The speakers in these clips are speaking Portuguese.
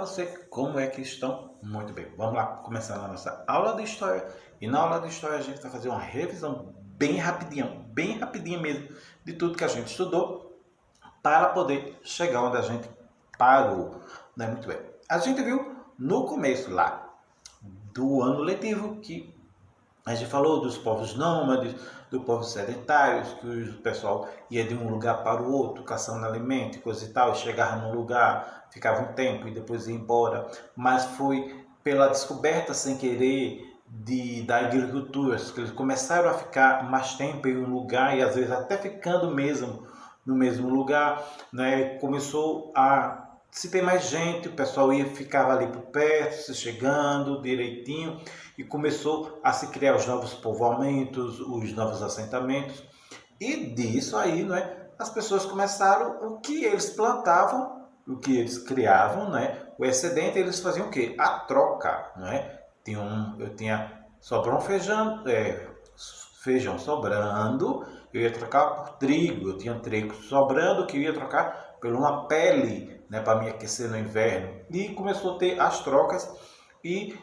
você como é que estão? Muito bem, vamos lá, começando a nossa aula de História. E na aula de História a gente vai fazer uma revisão bem rapidinha mesmo, de tudo que a gente estudou, para poder chegar onde a gente parou. Não é muito bem. A gente viu no começo lá do ano letivo que a gente falou dos povos nômades, dos povos sedentários, que o pessoal ia de um lugar para o outro, caçando alimento e coisa e tal, e chegava num lugar, ficava um tempo e depois ia embora. Mas foi pela descoberta sem querer da agricultura, que eles começaram a ficar mais tempo em um lugar e às vezes até ficando mesmo no mesmo lugar, né? Começou a se tem mais gente, o pessoal ficava ali por perto, se chegando direitinho, e começou a se criar os novos povoamentos, os novos assentamentos. E disso aí, né, as pessoas começaram, o que eles plantavam, o que eles criavam, né, o excedente, eles faziam o quê? A troca. Né? Sobrou um feijão sobrando, eu ia trocar por trigo, eu tinha trigo sobrando que eu ia trocar por uma pele, né, para me aquecer no inverno. E começou a ter as trocas e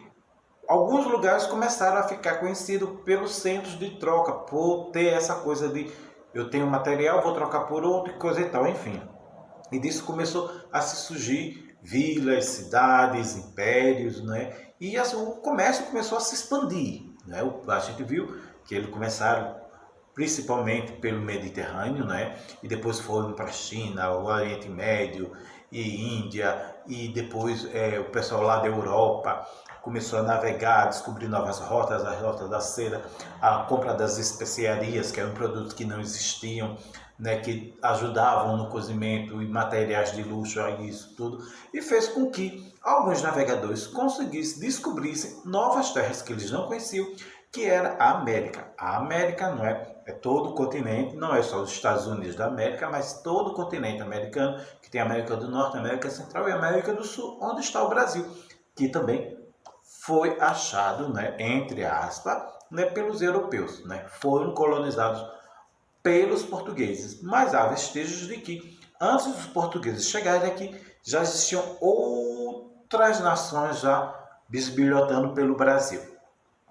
alguns lugares começaram a ficar conhecidos pelos centros de troca, por ter essa coisa de eu tenho material, vou trocar por outro e coisa e tal, enfim. E disso começou a se surgir vilas, cidades, impérios, né? E assim, o comércio começou a se expandir, né? A gente viu que eles começaram principalmente pelo Mediterrâneo, né? E depois foram para a China, o Oriente Médio e Índia, e depois o pessoal lá da Europa começou a navegar, descobrir novas rotas, a rota da seda, a compra das especiarias, que eram produtos que não existiam, né, que ajudavam no cozimento e materiais de luxo, isso tudo, e fez com que alguns navegadores descobrissem novas terras que eles não conheciam, que era a América. A América não é todo o continente, não é só os Estados Unidos da América, mas todo o continente americano, que tem a América do Norte, a América Central e a América do Sul, onde está o Brasil, que também foi achado, né, entre aspas, né, pelos europeus, né, foram colonizados pelos portugueses, mas há vestígios de que antes dos portugueses chegarem aqui já existiam outras nações já bisbilhotando pelo Brasil,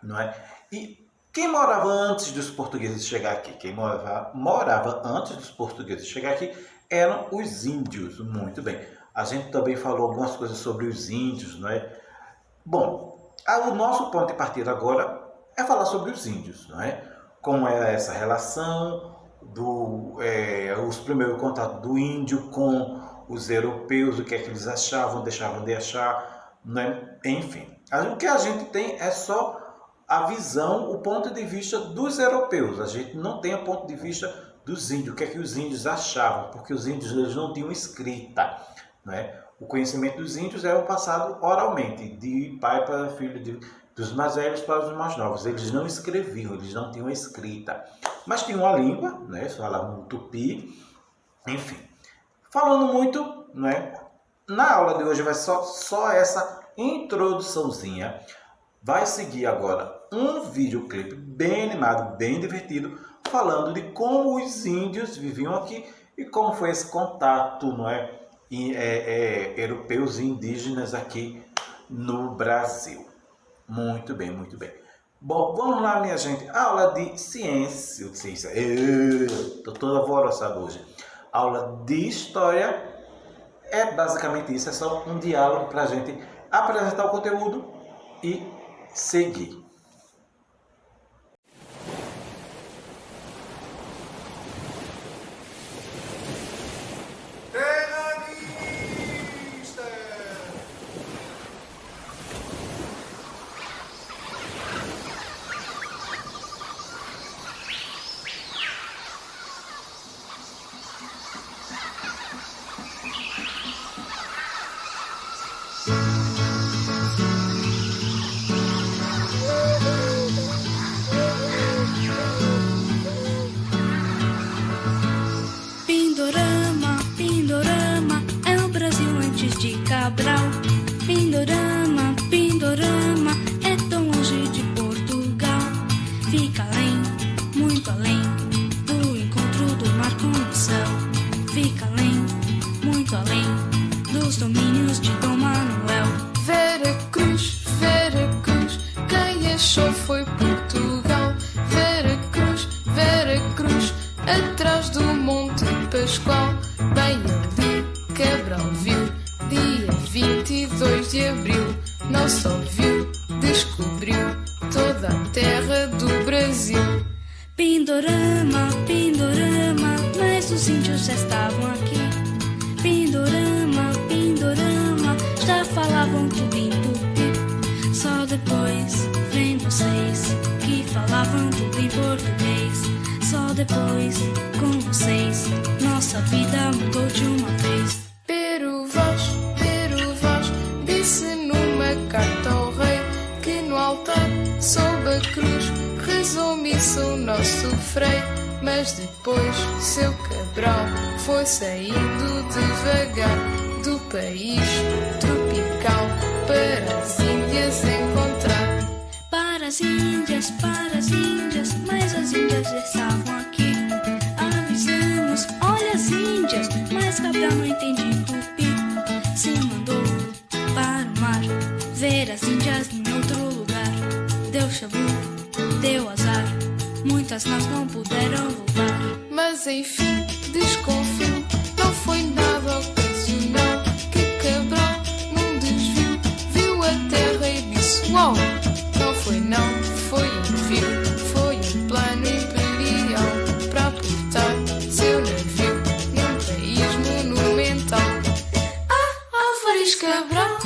não é? E quem morava antes dos portugueses chegar aqui? Quem morava antes dos portugueses chegar aqui eram os índios. Muito bem. A gente também falou algumas coisas sobre os índios, não é? Bom, o nosso ponto de partida agora é falar sobre os índios, não é? Como era essa relação os primeiros contatos do índio com os europeus, o que é que eles achavam, deixavam de achar, né? Enfim. O que a gente tem é só a visão, o ponto de vista dos europeus. A gente não tem o ponto de vista dos índios, o que é que os índios achavam, porque os índios eles não tinham escrita, né? O conhecimento dos índios era passado oralmente, de pai para filho, dos mais velhos para os mais novos. Eles não escreviam, eles não tinham escrita, mas tinham a língua, né? Falavam tupi, enfim. Falando muito, né? Na aula de hoje vai só essa introduçãozinha. Vai seguir agora um videoclipe bem animado, bem divertido, falando de como os índios viviam aqui e como foi esse contato, não é? Europeus e indígenas aqui no Brasil. Muito bem, muito bem. Bom, vamos lá, minha gente. Aula de ciência. Estou todo alvoroçado hoje. Aula de história é basicamente isso. É só um diálogo para a gente apresentar o conteúdo e seguir. Cabral. Pindorama, Pindorama, é tão longe de Portugal. Fica além, muito além, do encontro do mar com o céu. Fica além, muito além, dos domínios de Dom Manuel. quem achou foi Portugal. Vera Cruz, Vera Cruz, atrás do Monte Pascoal. Bem ali Cabral viu, dia 22 de abril. Não só viu, descobriu toda a terra do Brasil. Pindorama, Pindorama, mas os índios já estavam aqui. Pindorama, Pindorama, já falavam tudo em tupi. Só depois vem vocês que falavam tudo em português. Só depois com vocês nossa vida mudou de uma vez. Pero Vaz, disse numa carta ao rei que no altar sob a cruz rezou missa o nosso frei. Mas depois seu Cabral foi saindo devagar do país tropical para as Índias encontrar. Para as Índias, mas as Índias já estavam aqui. Avisamos, olha as Índias, mas Cabral não entendia tupi. Se mandou para o mar, ver as Índias em outro lugar. Deu chabu, deu azar, muitas nós não puderam voltar. Mas enfim, desconfio, não foi nada ocasional. Que Cabral num desvio viu a terra e disse: uau! Não foi não, foi envio, foi um plano imperial para aportar seu navio num país monumental. Álvares Cabral,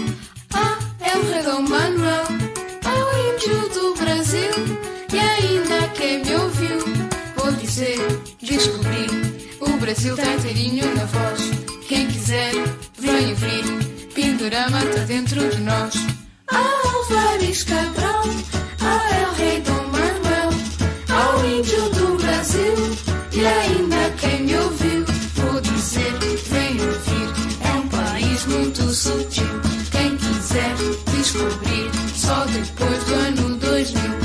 é o rei Dom Manuel, o índio do Brasil, e ainda quem me ouviu, vou dizer, descobri, o Brasil tá inteirinho na voz. Quem quiser, vem ouvir, Pindorama tá dentro de nós. Álvares Cabral, é o rei Dom Manuel, ao índio do Brasil, e ainda quem me ouviu, vou dizer, vem ouvir, é um país muito sutil. Quem quiser descobrir, só depois do ano 2000.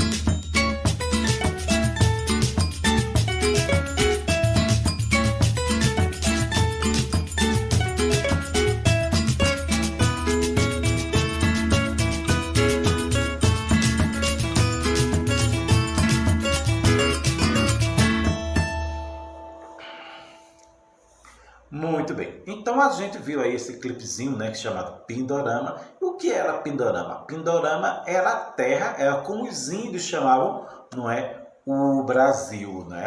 Muito bem, então a gente viu aí esse clipezinho, né, chamado Pindorama. E o que era Pindorama? Pindorama era a terra, era como os índios chamavam, não é, o Brasil, né?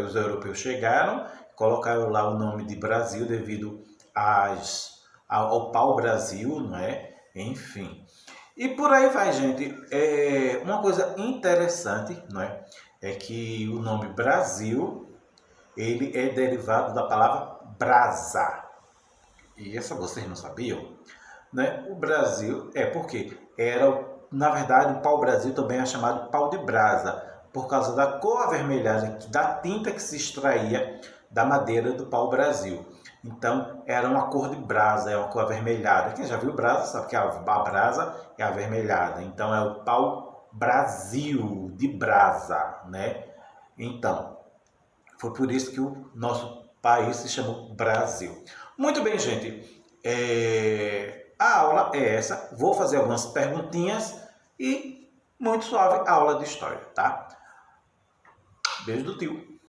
Os europeus chegaram, colocaram lá o nome de Brasil devido ao pau-brasil, não é? Enfim. E por aí vai, gente. Uma coisa interessante, não é? É que o nome Brasil, ele é derivado da palavra brasa. E essa vocês não sabiam? Né? O Brasil porque na verdade, o pau-brasil também é chamado pau de brasa, por causa da cor avermelhada da tinta que se extraía da madeira do pau-brasil. Então, era uma cor de brasa, é uma cor avermelhada. Quem já viu brasa sabe que a brasa é avermelhada. Então, é o pau-brasil de brasa, né? Então, foi por isso que o nosso país se chamou Brasil. Muito bem, gente. A aula é essa. Vou fazer algumas perguntinhas e muito suave a aula de história, tá? Beijo do tio.